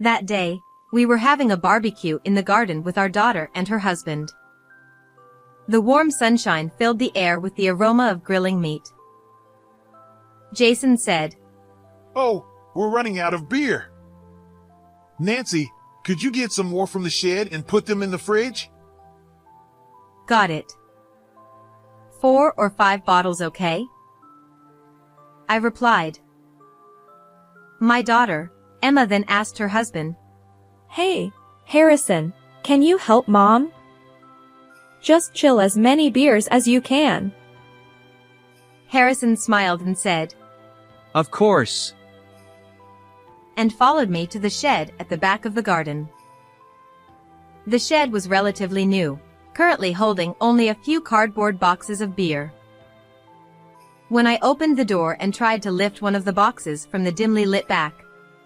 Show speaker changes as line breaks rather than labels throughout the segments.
That day, we were having a barbecue in the garden with our daughter and her husband. The warm sunshine filled the air with the aroma of grilling meat. Jason said,
"Oh, we're running out of beer. Nancy, could you get some more from the shed and put them in the fridge?"
"Got it. 4 or 5 bottles, okay?" I replied. My daughter, Emma, then asked her husband,
"Hey, Harrison, can you help Mom? Just chill as many beers as you can."
Harrison smiled and said,
"Of course."
And followed me to the shed at the back of the garden. The shed was relatively new, currently holding only a few cardboard boxes of beer. When I opened the door and tried to lift one of the boxes from the dimly lit back,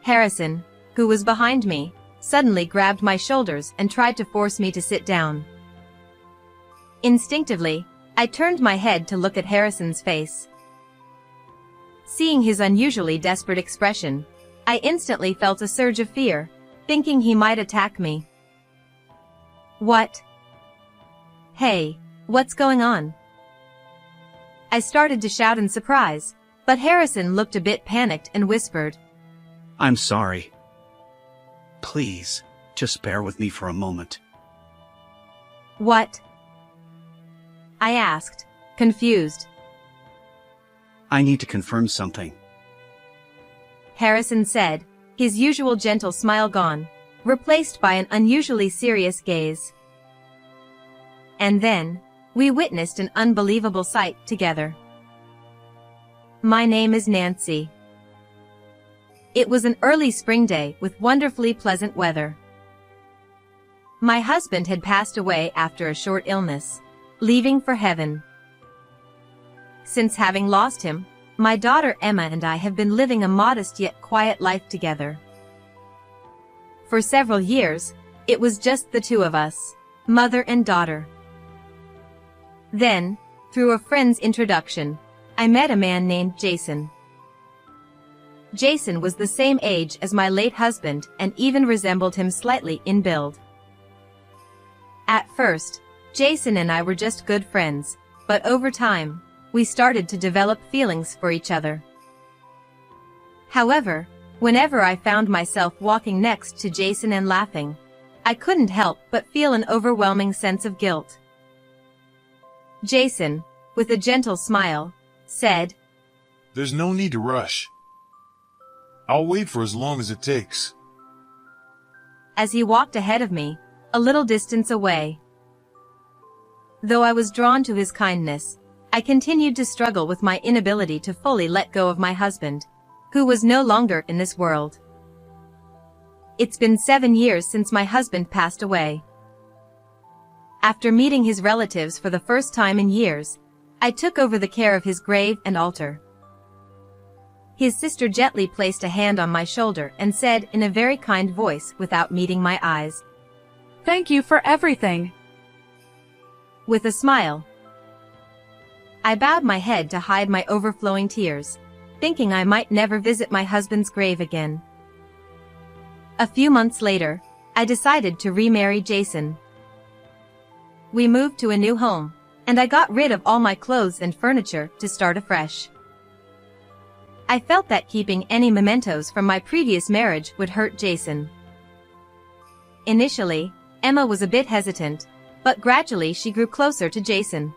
Harrison, who was behind me, suddenly grabbed my shoulders and tried to force me to sit down. Instinctively, I turned my head to look at Harrison's face. Seeing his unusually desperate expression, I instantly felt a surge of fear, thinking he might attack me. "What? Hey, what's going on?" I started to shout in surprise, but Harrison looked a bit panicked and whispered,
"I'm sorry. Please, just bear with me for a moment."
"What?" I asked, confused.
"I need to confirm something."
Harrison said, his usual gentle smile gone, replaced by an unusually serious gaze. And then, we witnessed an unbelievable sight together. My name is Nancy. It was an early spring day with wonderfully pleasant weather. My husband had passed away after a short illness, leaving for heaven. Since having lost him, my daughter Emma and I have been living a modest yet quiet life together. For several years, it was just the two of us, mother and daughter. Then, through a friend's introduction, I met a man named Jason. Jason was the same age as my late husband and even resembled him slightly in build. At first, Jason and I were just good friends, but over time, we started to develop feelings for each other. However, whenever I found myself walking next to Jason and laughing, I couldn't help but feel an overwhelming sense of guilt. Jason, with a gentle smile, said,
"There's no need to rush. I'll wait for as long as it takes."
As he walked ahead of me, a little distance away. Though I was drawn to his kindness, I continued to struggle with my inability to fully let go of my husband, who was no longer in this world. It's been 7 years since my husband passed away. After meeting his relatives for the first time in years, I took over the care of his grave and altar. His sister gently placed a hand on my shoulder and said in a very kind voice without meeting my eyes,
"Thank you for everything."
With a smile, I bowed my head to hide my overflowing tears, thinking I might never visit my husband's grave again. A few months later, I decided to remarry Jason. We moved to a new home, and I got rid of all my clothes and furniture to start afresh. I felt that keeping any mementos from my previous marriage would hurt Jason. Initially, Emma was a bit hesitant, but gradually she grew closer to Jason.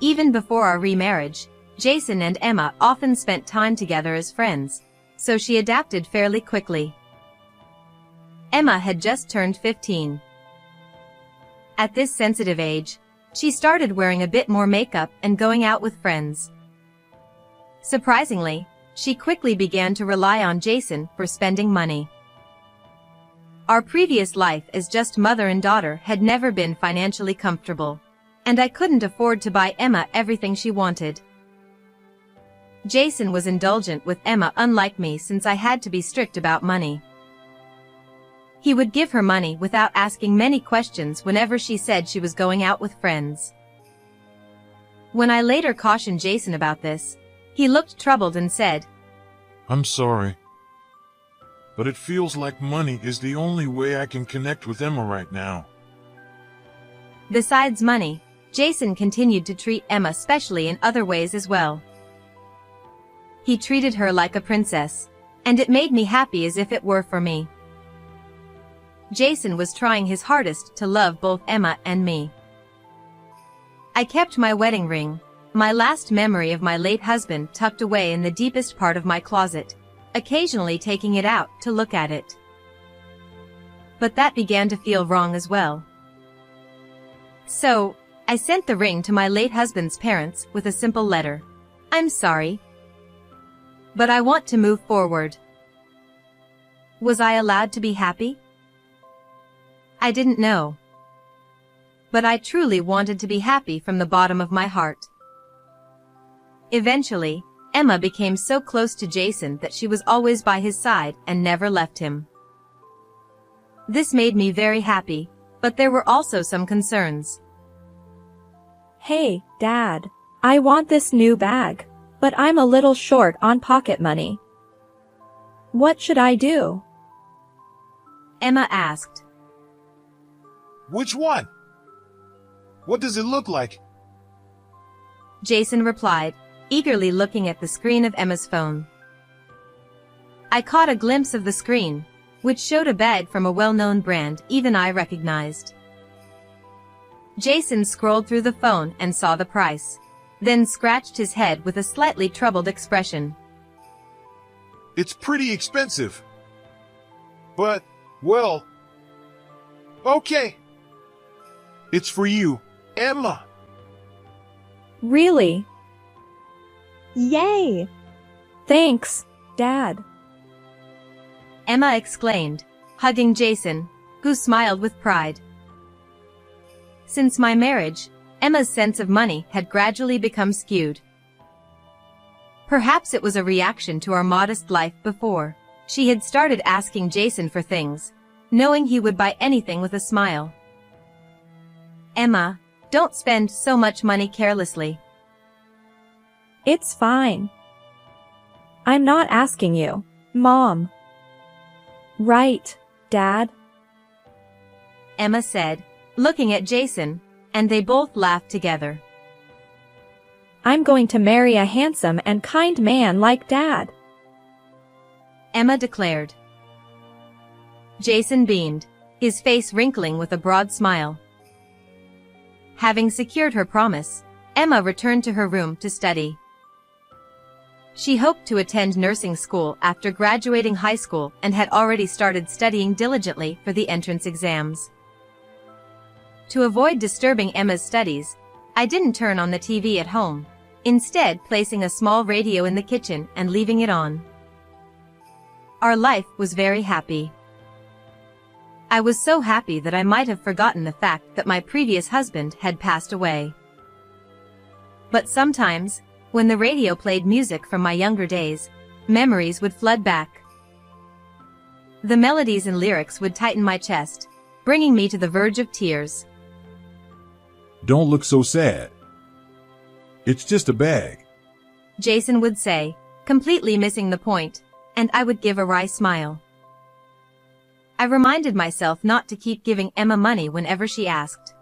Even before our remarriage, Jason and Emma often spent time together as friends, so she adapted fairly quickly. Emma had just turned 15. At this sensitive age, she started wearing a bit more makeup and going out with friends. Surprisingly, she quickly began to rely on Jason for spending money. Our previous life as just mother and daughter had never been financially comfortable, and I couldn't afford to buy Emma everything she wanted. Jason was indulgent with Emma, unlike me, since I had to be strict about money. He would give her money without asking many questions whenever she said she was going out with friends. When I later cautioned Jason about this, he looked troubled and said,
"I'm sorry, but it feels like money is the only way I can connect with Emma right now.
Besides money, Jason continued to treat Emma specially in other ways as well. He treated her like a princess, and it made me happy as if it were for me. Jason was trying his hardest to love both Emma and me. I kept my wedding ring, my last memory of my late husband, tucked away in the deepest part of my closet, occasionally taking it out to look at it. But that began to feel wrong as well. So, I sent the ring to my late husband's parents with a simple letter. I'm sorry, but I want to move forward. Was I allowed to be happy? I didn't know. But I truly wanted to be happy from the bottom of my heart. Eventually, Emma became so close to Jason that she was always by his side and never left him. This made me very happy, but there were also some concerns.
Hey, Dad. I want this new bag, but I'm a little short on pocket money. What should I do?
Emma asked.
Which one? What does it look like?
Jason replied, eagerly looking at the screen of Emma's phone. I caught a glimpse of the screen, which showed a bag from a well-known brand even I recognized. Jason scrolled through the phone and saw the price, then scratched his head with a slightly troubled expression.
It's pretty expensive. But, well, okay. It's for you, Emma.
Really?
Yay!
Thanks, Dad.
Emma exclaimed, hugging Jason, who smiled with pride. Since my marriage, Emma's sense of money had gradually become skewed. Perhaps it was a reaction to our modest life before. She had started asking Jason for things, knowing he would buy anything with a smile. Emma, don't spend so much money carelessly.
It's fine. I'm not asking you, Mom. Right, Dad?
Emma said, looking at Jason, and they both laughed together.
I'm going to marry a handsome and kind man like Dad.
Emma declared. Jason beamed, his face wrinkling with a broad smile. Having secured her promise, Emma returned to her room to study. She hoped to attend nursing school after graduating high school and had already started studying diligently for the entrance exams. To avoid disturbing Emma's studies, I didn't turn on the TV at home, instead placing a small radio in the kitchen and leaving it on. Our life was very happy. I was so happy that I might have forgotten the fact that my previous husband had passed away. But sometimes, when the radio played music from my younger days, memories would flood back. The melodies and lyrics would tighten my chest, bringing me to the verge of tears.
Don't look so sad. It's just a bag.
Jason would say, completely missing the point, and I would give a wry smile. I reminded myself not to keep giving Emma money whenever she asked.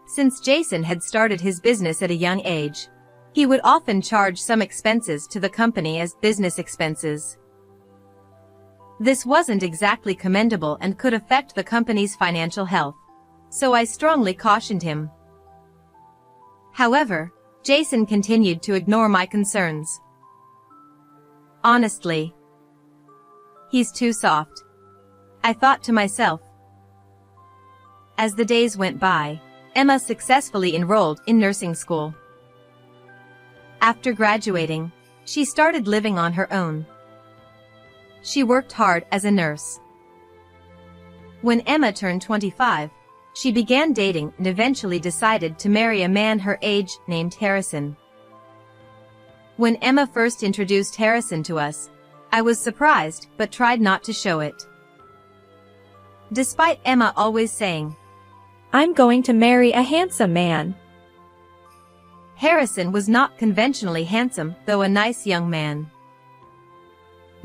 Since Jason had started his business at a young age, he would often charge some expenses to the company as business expenses. This wasn't exactly commendable and could affect the company's financial health, so I strongly cautioned him. However, Jason continued to ignore my concerns. Honestly, he's too soft, I thought to myself. As the days went by, Emma successfully enrolled in nursing school. After graduating, she started living on her own. She worked hard as a nurse. When Emma turned 25, she began dating and eventually decided to marry a man her age named Harrison. When Emma first introduced Harrison to us, I was surprised but tried not to show it. Despite Emma always saying,
I'm going to marry a handsome man.
Harrison was not conventionally handsome, though a nice young man.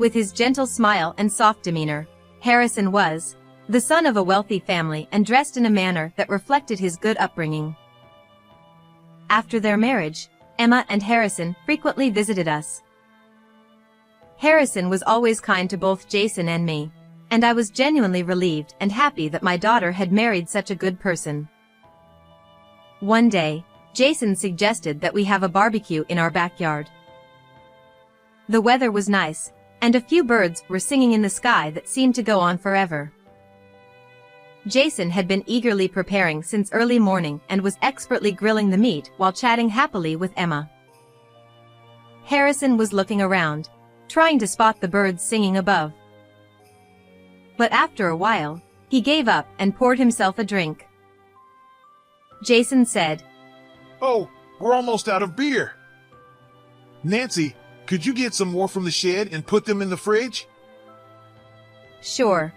With his gentle smile and soft demeanor, Harrison was the son of a wealthy family and dressed in a manner that reflected his good upbringing. After their marriage, Emma and Harrison frequently visited us. Harrison was always kind to both Jason and me, and I was genuinely relieved and happy that my daughter had married such a good person. One day, Jason suggested that we have a barbecue in our backyard. The weather was nice, and a few birds were singing in the sky that seemed to go on forever. Jason had been eagerly preparing since early morning and was expertly grilling the meat while chatting happily with Emma. Harrison was looking around, trying to spot the birds singing above. But after a while, he gave up and poured himself a drink. Jason said,
Oh, we're almost out of beer. Nancy, could you get some more from the shed and put them in the fridge?
Sure.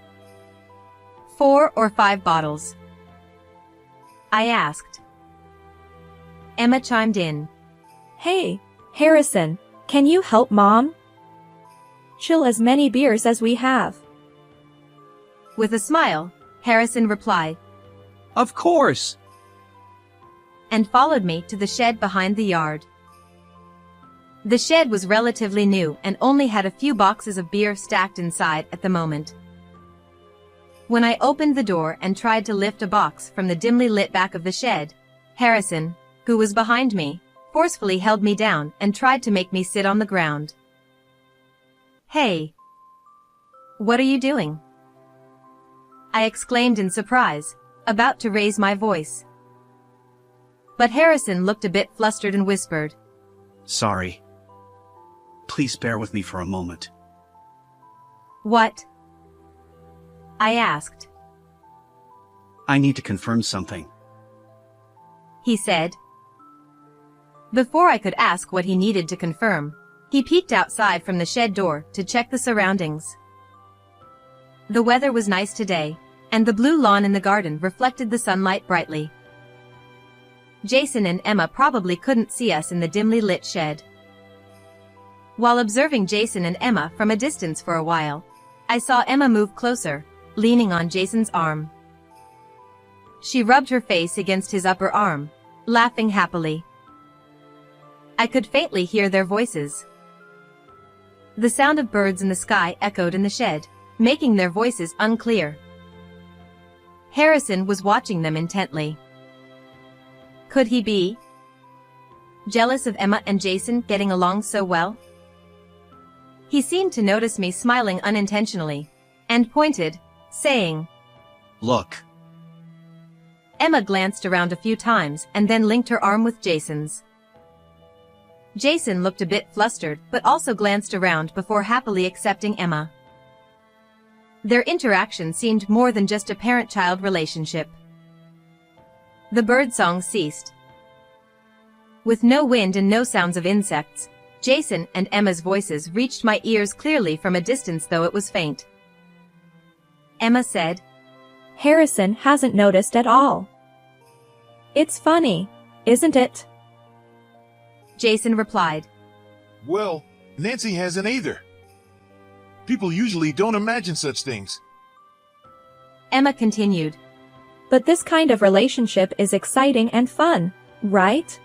4 or 5 bottles? I asked. Emma chimed in.
Hey, Harrison, can you help Mom? Chill as many beers as we have.
With a smile, Harrison replied,
Of course!
and followed me to the shed behind the yard. The shed was relatively new and only had a few boxes of beer stacked inside at the moment. When I opened the door and tried to lift a box from the dimly lit back of the shed, Harrison, who was behind me, forcefully held me down and tried to make me sit on the ground. Hey! What are you doing? I exclaimed in surprise, about to raise my voice. But Harrison looked a bit flustered and whispered,
Sorry. Please bear with me for a moment.
What? I asked.
I need to confirm something.
He said. Before I could ask what he needed to confirm, he peeked outside from the shed door to check the surroundings. The weather was nice today, and the blue lawn in the garden reflected the sunlight brightly. Jason and Emma probably couldn't see us in the dimly lit shed. While observing Jason and Emma from a distance for a while, I saw Emma move closer, leaning on Jason's arm. She rubbed her face against his upper arm, laughing happily. I could faintly hear their voices. The sound of birds in the sky echoed in the shed, making their voices unclear. Harrison was watching them intently. Could he be jealous of Emma and Jason getting along so well? He seemed to notice me smiling unintentionally, and pointed, saying,
Look.
Emma glanced around a few times and then linked her arm with Jason's. Jason looked a bit flustered but also glanced around before happily accepting Emma. Their interaction seemed more than just a parent-child relationship. The birdsong ceased. With no wind and no sounds of insects, Jason and Emma's voices reached my ears clearly from a distance, though it was faint. Emma said,
Harrison hasn't noticed at all. It's funny, isn't it?
Jason replied.
Well, Nancy hasn't either. People usually don't imagine such things.
Emma continued.
But this kind of relationship is exciting and fun, right?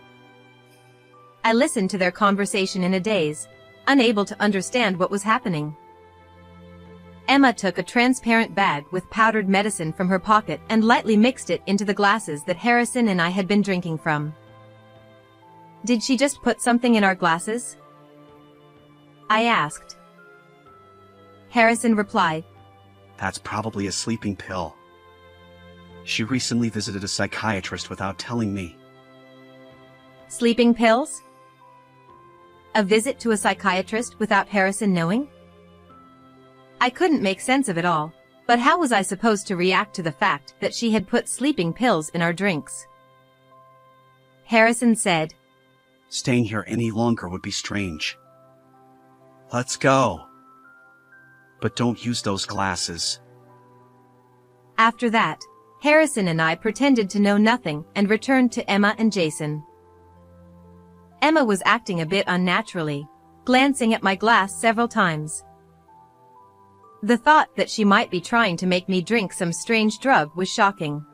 I listened to their conversation in a daze, unable to understand what was happening. Emma took a transparent bag with powdered medicine from her pocket and lightly mixed it into the glasses that Harrison and I had been drinking from. Did she just put something in our glasses? I asked. Harrison replied,
That's probably a sleeping pill. She recently visited a psychiatrist without telling me.
Sleeping pills? A visit to a psychiatrist without Harrison knowing? I couldn't make sense of it all, but how was I supposed to react to the fact that she had put sleeping pills in our drinks? Harrison said,
Staying here any longer would be strange. Let's go. But don't use those glasses.
After that, Harrison and I pretended to know nothing and returned to Emma and Jason. Emma was acting a bit unnaturally, glancing at my glass several times. The thought that she might be trying to make me drink some strange drug was shocking.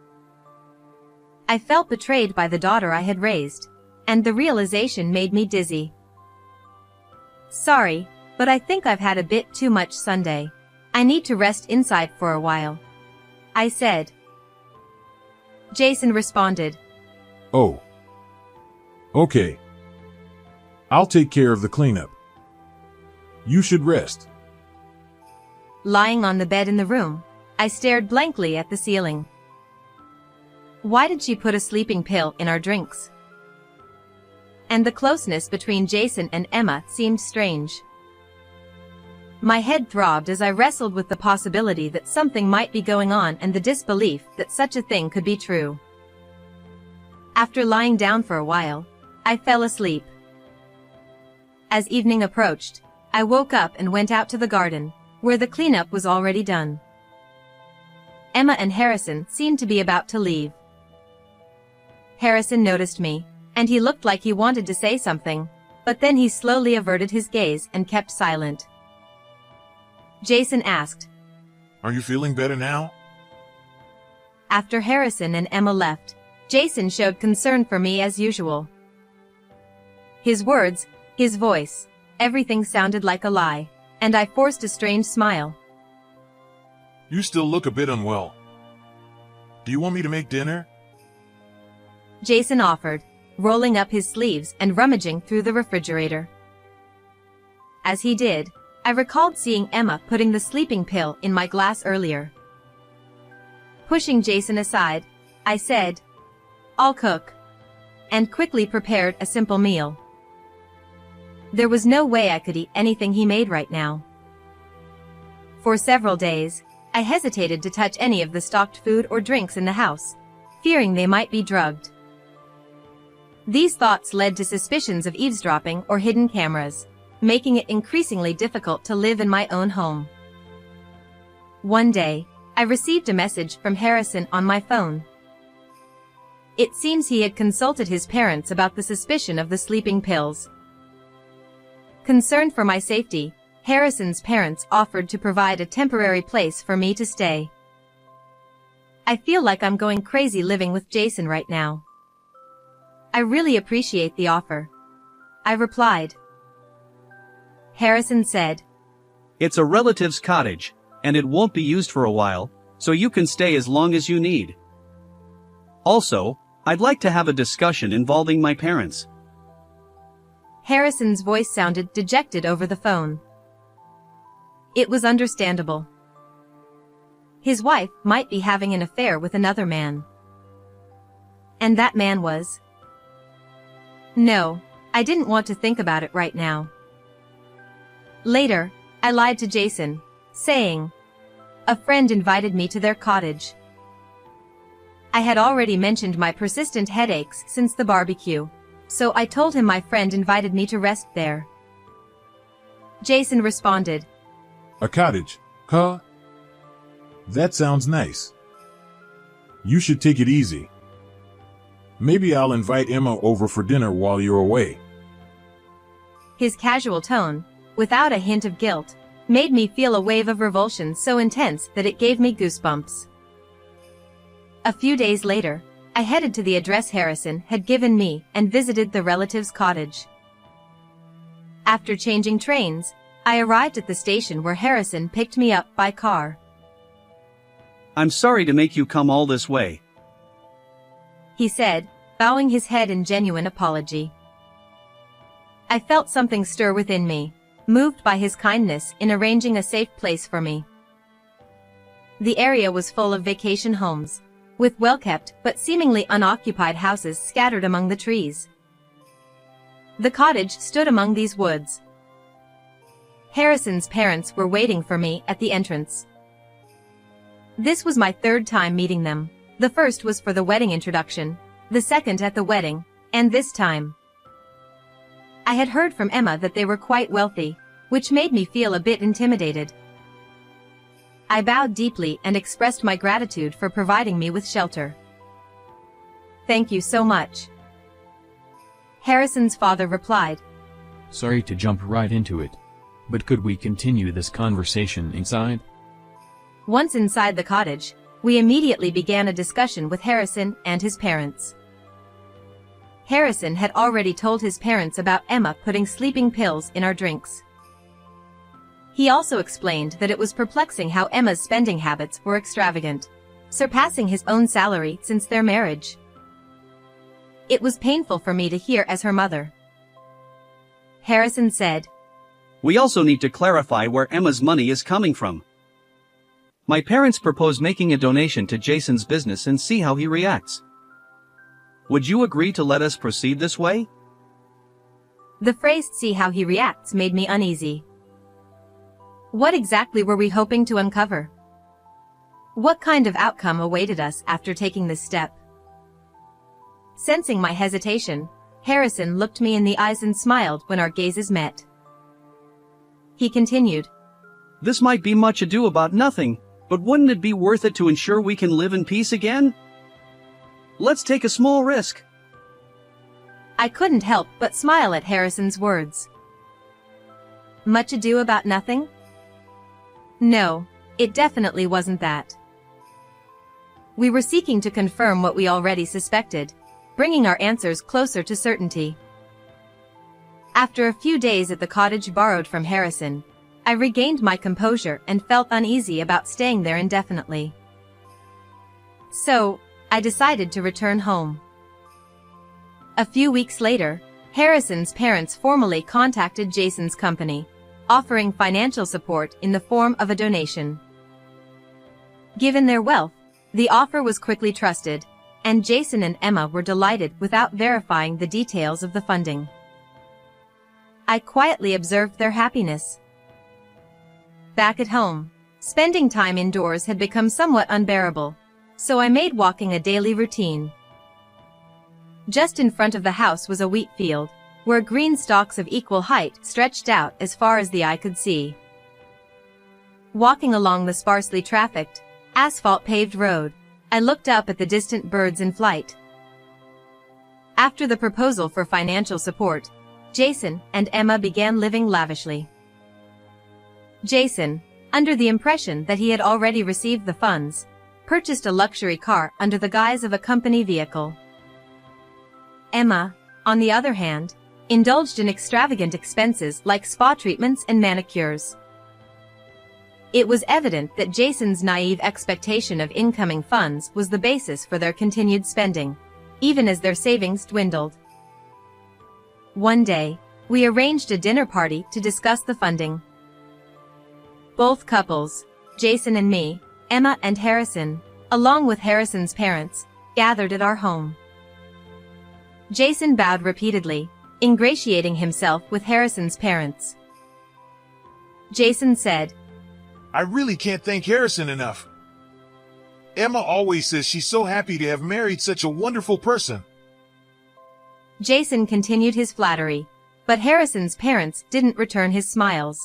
I felt betrayed by the daughter I had raised, and the realization made me dizzy. Sorry, but I think I've had a bit too much sundae. I need to rest inside for a while, I said. Jason responded,
Oh. Okay. I'll take care of the cleanup. You should rest.
Lying on the bed in the room, I stared blankly at the ceiling. Why did she put a sleeping pill in our drinks? And the closeness between Jason and Emma seemed strange. My head throbbed as I wrestled with the possibility that something might be going on and the disbelief that such a thing could be true. After lying down for a while, I fell asleep. As evening approached, I woke up and went out to the garden, where the cleanup was already done. Emma and Harrison seemed to be about to leave. Harrison noticed me, and he looked like he wanted to say something, but then he slowly averted his gaze and kept silent. Jason asked,
Are you feeling better now?
After Harrison and Emma left, Jason showed concern for me as usual. His words, his voice, everything sounded like a lie, and I forced a strange smile.
You still look a bit unwell. Do you want me to make dinner?
Jason offered, rolling up his sleeves and rummaging through the refrigerator. As he did, I recalled seeing Emma putting the sleeping pill in my glass earlier. Pushing Jason aside, I said, I'll cook, and quickly prepared a simple meal. There was no way I could eat anything he made right now. For several days, I hesitated to touch any of the stocked food or drinks in the house, fearing they might be drugged. These thoughts led to suspicions of eavesdropping or hidden cameras, making it increasingly difficult to live in my own home. One day, I received a message from Harrison on my phone. It seems he had consulted his parents about the suspicion of the sleeping pills. Concerned for my safety, Harrison's parents offered to provide a temporary place for me to stay. I feel like I'm going crazy living with Jason right now. I really appreciate the offer, I replied. Harrison said,
It's a relative's cottage, and it won't be used for a while, so you can stay as long as you need. Also, I'd like to have a discussion involving my parents.
Harrison's voice sounded dejected over the phone. It was understandable. His wife might be having an affair with another man. And that man was... No, I didn't want to think about it right now. Later, I lied to Jason, saying, a friend invited me to their cottage. I had already mentioned my persistent headaches since the barbecue, so I told him my friend invited me to rest there. Jason responded,
A cottage, huh? That sounds nice. You should take it easy. Maybe I'll invite Emma over for dinner while you're away.
His casual tone, without a hint of guilt, made me feel a wave of revulsion so intense that it gave me goosebumps. A few days later, I headed to the address Harrison had given me and visited the relative's cottage. After changing trains, I arrived at the station where Harrison picked me up by car.
I'm sorry to make you come all this way,
he said, bowing his head in genuine apology. I felt something stir within me, moved by his kindness in arranging a safe place for me. The area was full of vacation homes, with well-kept but seemingly unoccupied houses scattered among the trees. The cottage stood among these woods. Harrison's parents were waiting for me at the entrance. This was my third time meeting them. The first was for the wedding introduction, the second at the wedding, and this time. I had heard from Emma that they were quite wealthy, which made me feel a bit intimidated. I bowed deeply and expressed my gratitude for providing me with shelter. Thank you so much. Harrison's father replied,
Sorry to jump right into it, but could we continue this conversation inside?
Once inside the cottage, we immediately began a discussion with Harrison and his parents. Harrison had already told his parents about Emma putting sleeping pills in our drinks. He also explained that it was perplexing how Emma's spending habits were extravagant, surpassing his own salary since their marriage. It was painful for me to hear as her mother. Harrison said,
We also need to clarify where Emma's money is coming from. My parents propose making a donation to Jason's business and see how he reacts. Would you agree to let us proceed this way?
The phrase "see how he reacts" made me uneasy. What exactly were we hoping to uncover? What kind of outcome awaited us after taking this step? Sensing my hesitation, Harrison looked me in the eyes and smiled when our gazes met. He continued,
This might be much ado about nothing, but wouldn't it be worth it to ensure we can live in peace again? Let's take a small risk.
I couldn't help but smile at Harrison's words. Much ado about nothing? No, it definitely wasn't that. We were seeking to confirm what we already suspected, bringing our answers closer to certainty. After a few days at the cottage borrowed from Harrison, I regained my composure and felt uneasy about staying there indefinitely. So, I decided to return home. A few weeks later, Harrison's parents formally contacted Jason's company, offering financial support in the form of a donation. Given their wealth, the offer was quickly trusted, and Jason and Emma were delighted without verifying the details of the funding. I quietly observed their happiness. Back at home, spending time indoors had become somewhat unbearable, so I made walking a daily routine. Just in front of the house was a wheat field, where green stalks of equal height stretched out as far as the eye could see. Walking along the sparsely trafficked, asphalt-paved road, I looked up at the distant birds in flight. After the proposal for financial support, Jason and Emma began living lavishly. Jason, under the impression that he had already received the funds, purchased a luxury car under the guise of a company vehicle. Emma, on the other hand, indulged in extravagant expenses like spa treatments and manicures. It was evident that Jason's naive expectation of incoming funds was the basis for their continued spending, even as their savings dwindled. One day, we arranged a dinner party to discuss the funding. Both couples, Jason and me, Emma and Harrison, along with Harrison's parents, gathered at our home. Jason bowed repeatedly, ingratiating himself with Harrison's parents. Jason said,
I really can't thank Harrison enough. Emma always says she's so happy to have married such a wonderful person.
Jason continued his flattery, but Harrison's parents didn't return his smiles.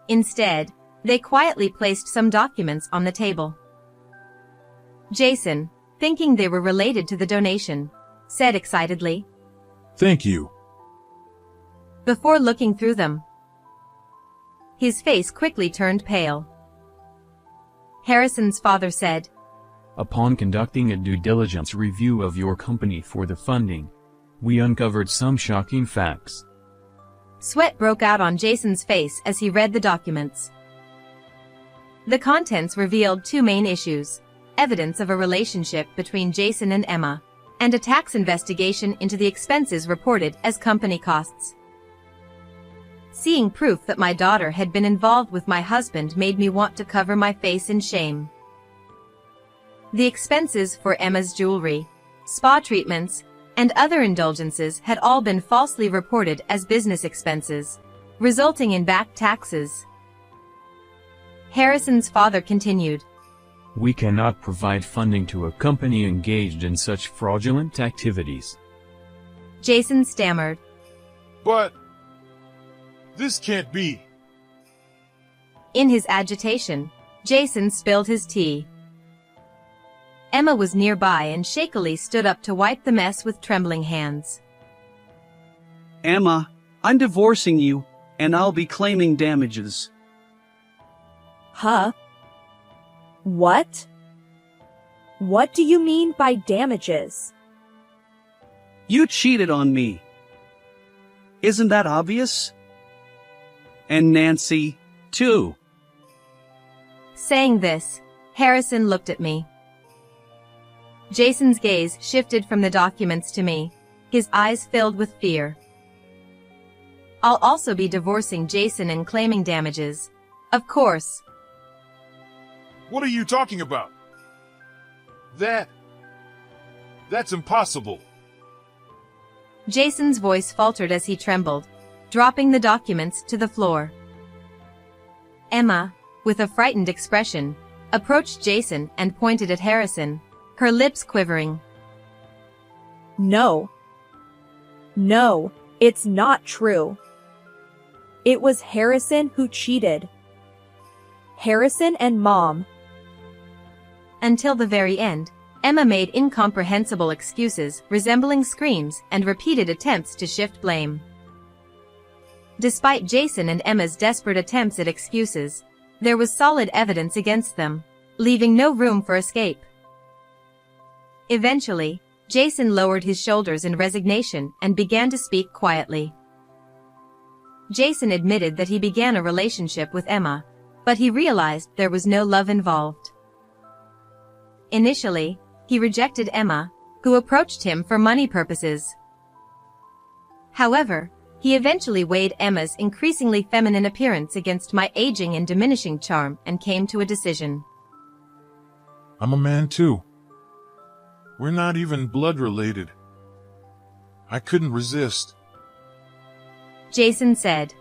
Instead, they quietly placed some documents on the table. Jason, thinking they were related to the donation, said excitedly,
Thank you.
before looking through them. His face quickly turned pale. Harrison's father said,
Upon conducting a due diligence review of your company for the funding, we uncovered some shocking facts.
Sweat broke out on Jason's face as he read the documents. The contents revealed two main issues: evidence of a relationship between Jason and Emma, and a tax investigation into the expenses reported as company costs. Seeing proof that my daughter had been involved with my husband made me want to cover my face in shame. The expenses for Emma's jewelry, spa treatments, and other indulgences had all been falsely reported as business expenses, resulting in back taxes. Harrison's father continued,
We cannot provide funding to a company engaged in such fraudulent activities.
Jason stammered.
But this can't be.
In his agitation, Jason spilled his tea. Emma was nearby and shakily stood up to wipe the mess with trembling hands.
Emma, I'm divorcing you, and I'll be claiming damages.
Huh? What? What do you mean by damages?
You cheated on me. Isn't that obvious? And Nancy, too.
Saying this, Harrison looked at me. Jason's gaze shifted from the documents to me, his eyes filled with fear. I'll also be divorcing Jason and claiming damages. Of course.
What are you talking about? That's impossible.
Jason's voice faltered as he trembled, dropping the documents to the floor. Emma, with a frightened expression, approached Jason and pointed at Harrison, her lips quivering.
No. No, it's not true. It was Harrison who cheated. Harrison and Mom.
Until the very end, Emma made incomprehensible excuses resembling screams and repeated attempts to shift blame. Despite Jason and Emma's desperate attempts at excuses, there was solid evidence against them, leaving no room for escape. Eventually, Jason lowered his shoulders in resignation and began to speak quietly. Jason admitted that he began a relationship with Emma, but he realized there was no love involved. Initially, he rejected Emma, who approached him for money purposes. However, he eventually weighed Emma's increasingly feminine appearance against my aging and diminishing charm and came to a decision.
I'm a man too. We're not even blood related. I couldn't resist.
Jason said.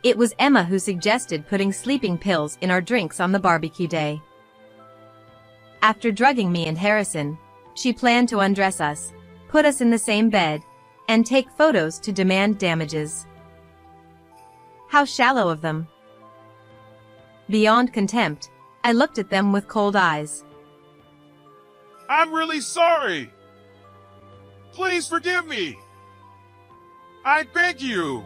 It was Emma who suggested putting sleeping pills in our drinks on the barbecue day. After drugging me and Harrison, she planned to undress us, put us in the same bed, and take photos to demand damages. How shallow of them. Beyond contempt, I looked at them with cold eyes.
I'm really sorry. Please forgive me. I beg you.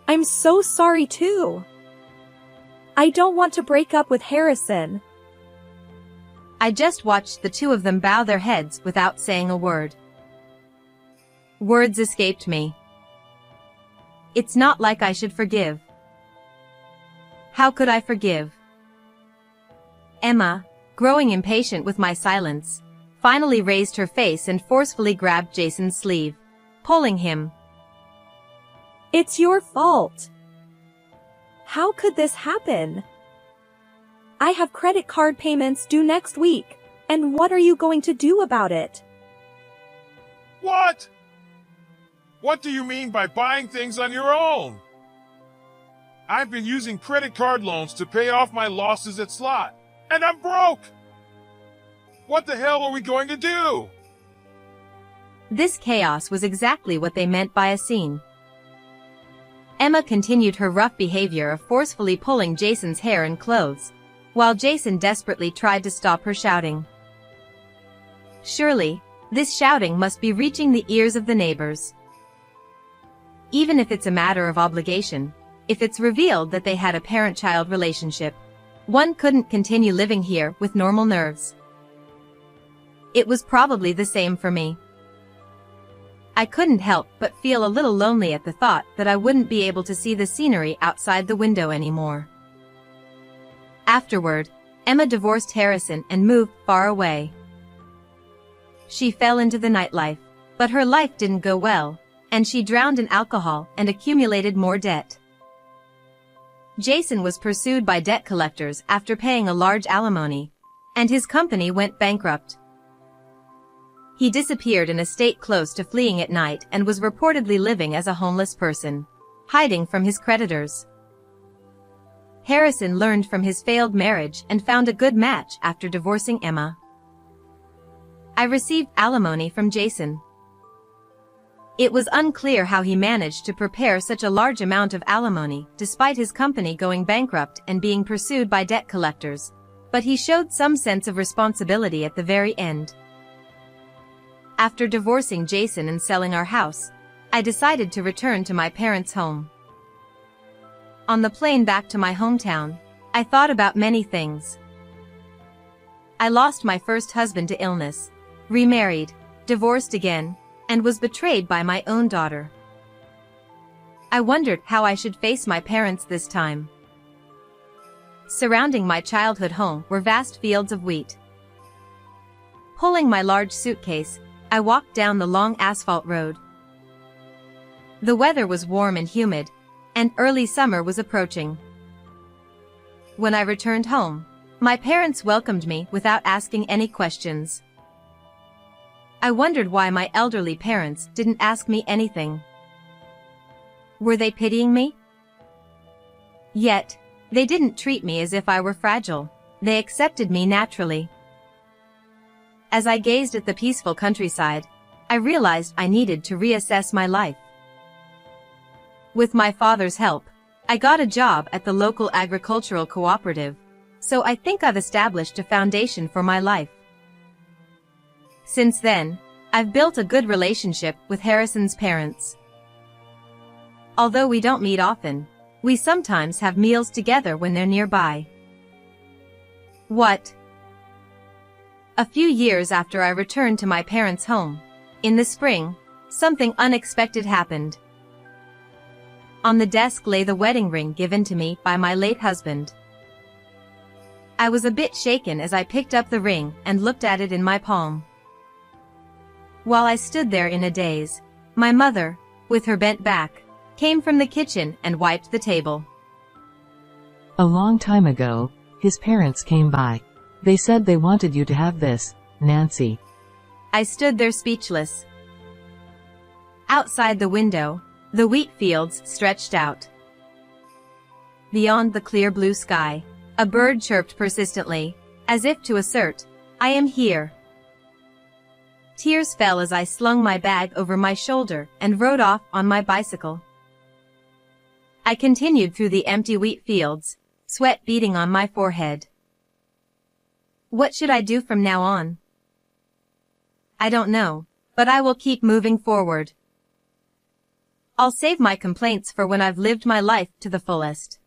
I'm so sorry too. I don't want to break up with Harrison.
I just watched the two of them bow their heads without saying a word. Words escaped me. It's not like I should forgive. How could I forgive? Emma, growing impatient with my silence, finally raised her face and forcefully grabbed Jason's sleeve, pulling him.
It's your fault. How could this happen? I have credit card payments due next week, and what are you going to do about it?
What? What do you mean by buying things on your own? I've been using credit card loans to pay off my losses at slot, and I'm broke! What the hell are we going to do?
This chaos was exactly what they meant by a scene. Emma continued her rough behavior of forcefully pulling Jason's hair and clothes, while Jason desperately tried to stop her shouting. Surely, this shouting must be reaching the ears of the neighbors. Even if it's a matter of obligation, if it's revealed that they had a parent-child relationship, one couldn't continue living here with normal nerves. It was probably the same for me. I couldn't help but feel a little lonely at the thought that I wouldn't be able to see the scenery outside the window anymore. Afterward, Emma divorced Harrison and moved far away. She fell into the nightlife, but her life didn't go well, and she drowned in alcohol and accumulated more debt. Jason was pursued by debt collectors after paying a large alimony, and his company went bankrupt. He disappeared in a state close to fleeing at night and was reportedly living as a homeless person, hiding from his creditors. Harrison learned from his failed marriage and found a good match after divorcing Emma. I received alimony from Jason. It was unclear how he managed to prepare such a large amount of alimony despite his company going bankrupt and being pursued by debt collectors, but he showed some sense of responsibility at the very end. After divorcing Jason and selling our house, I decided to return to my parents' home. On the plane back to my hometown, I thought about many things. I lost my first husband to illness, remarried, divorced again, and was betrayed by my own daughter. I wondered how I should face my parents this time. Surrounding my childhood home were vast fields of wheat. Pulling my large suitcase, I walked down the long asphalt road. The weather was warm and humid, and early summer was approaching. When I returned home, my parents welcomed me without asking any questions. I wondered why my elderly parents didn't ask me anything. Were they pitying me? Yet, they didn't treat me as if I were fragile. They accepted me naturally. As I gazed at the peaceful countryside, I realized I needed to reassess my life. With my father's help, I got a job at the local agricultural cooperative, so I think I've established a foundation for my life. Since then, I've built a good relationship with Harrison's parents. Although we don't meet often, we sometimes have meals together when they're nearby. What? A few years after I returned to my parents' home, in the spring, something unexpected happened. On the desk lay the wedding ring given to me by my late husband. I was a bit shaken as I picked up the ring and looked at it in my palm. While I stood there in a daze, my mother, with her bent back, came from the kitchen and wiped the table.
A long time ago, his parents came by. They said they wanted you to have this, Nancy.
I stood there speechless. Outside the window, the wheat fields stretched out. Beyond the clear blue sky, a bird chirped persistently, as if to assert, "I am here." Tears fell as I slung my bag over my shoulder and rode off on my bicycle. I continued through the empty wheat fields, sweat beading on my forehead. What should I do from now on? I don't know, but I will keep moving forward. I'll save my complaints for when I've lived my life to the fullest.